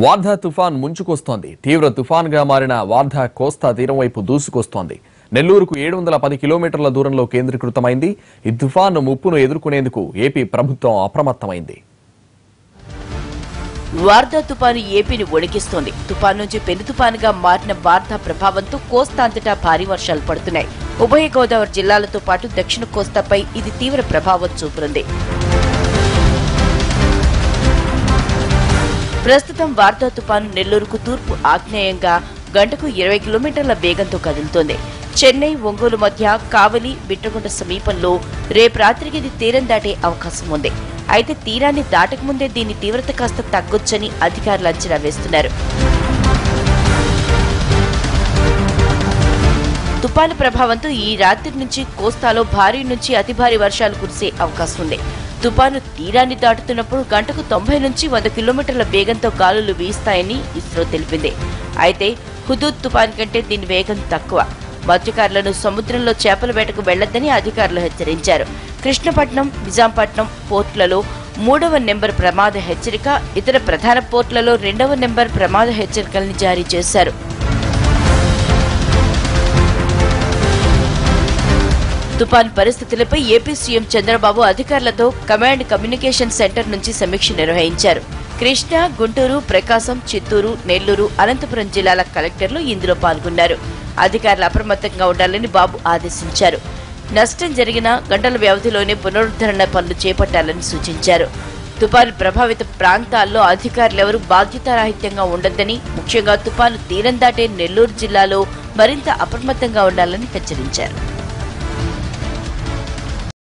వార్ధా తుఫాన్ ముంచుకొస్తోంది. తీవ్ర తుఫాన్గా మారిన వార్ధా కోస్తా తీరం వైపు దూసుకొస్తోంది. నెల్లూరుకు 710 కిలోమీటర్ల దూరంలో కేంద్రీకృతమైంది. ఈ తుఫాను ముప్పును ఎదుర్కొనేందుకు ఏపీ ప్రభుత్వం అప్రమత్తమైంది. వార్ధా తుపాను ఏపీని వణికిస్తోంది. తుపాను నుంచి పెను తుపానుగా మారిన వార్ధా ప్రభావంతో కోస్తా అంతటా భారీ వర్షాలు పడుతున్నాయి. ఉభయ గోదావరి జిల్లాలతో పాటు దక్షిణ కోస్తాపై ఇది తీవ్ర ప్రభావం చూపుతుంది. ప్రస్తుతం వార్ధా తుపాను నెల్లూరుకు తూర్పు ఆగ్నేయంగా గంటకు 20 కిలోమీటర్ల వేగంతో కదులుతోంది. చెన్నై, ఒంగోలు మధ్య కావలి, బిట్రగుంట సమీపంలో రేపు రాత్రికి ఇది తీరం దాటే అవకాశం ఉంది. అయితే తీరాన్ని దాటకముందే దీని తీవ్రత కాస్త తగ్గొచ్చని అధికారులు అంచనా వేస్తున్నారు. తుపాను ప్రభావంతో ఈ రాత్రి నుంచి కోస్తాలో భారీ నుంచి అతి భారీ వర్షాలు కురిసే అవకాశం ఉంది. తుపాను తీరాన్ని దాటుతున్నప్పుడు గంటకు 90 నుంచి 100 కిలోమీటర్ల వేగంతో గాలులు వీస్తాయని ఇస్రో తెలిపింది. అయితే హుదూద్ తుపాను కంటే దీని వేగం తక్కువ. మత్స్యకారులను సముద్రంలో చేపల వేటకు వెళ్లొద్దని అధికారులు హెచ్చరించారు. కృష్ణపట్నం, నిజాంపట్నం పోర్టులలో 3వ నెంబర్ ప్రమాద హెచ్చరిక, ఇతర ప్రధాన పోర్టులలో 2వ నెంబర్ ప్రమాద హెచ్చరికల్ని జారీ చేశారు. తుపాను పరిస్థితులపై ఏపీ సీఎం చంద్రబాబు అధికారులతో కమాండ్ కమ్యూనికేషన్ సెంటర్ నుంచి సమీక్ష నిర్వహించారు. కృష్ణా, గుంటూరు, ప్రకాశం, చిత్తూరు, నెల్లూరు, అనంతపురం జిల్లాల కలెక్టర్లు ఇందులో పాల్గొన్నారు. అధికారులు అప్రమత్తంగా ఉండాలని బాబు ఆదేశించారు. నష్టం జరిగిన గంటల వ్యవధిలోనే పునరుద్ధరణ పనులు చేపట్టాలని సూచించారు. తుపాను ప్రభావిత ప్రాంతాల్లో అధికారులెవరూ బాధ్యతారాహిత్యంగా ఉండొద్దని, ముఖ్యంగా తుపాను తీరం దాటే నెల్లూరు జిల్లాలో మరింత అప్రమత్తంగా ఉండాలని హెచ్చరించారు.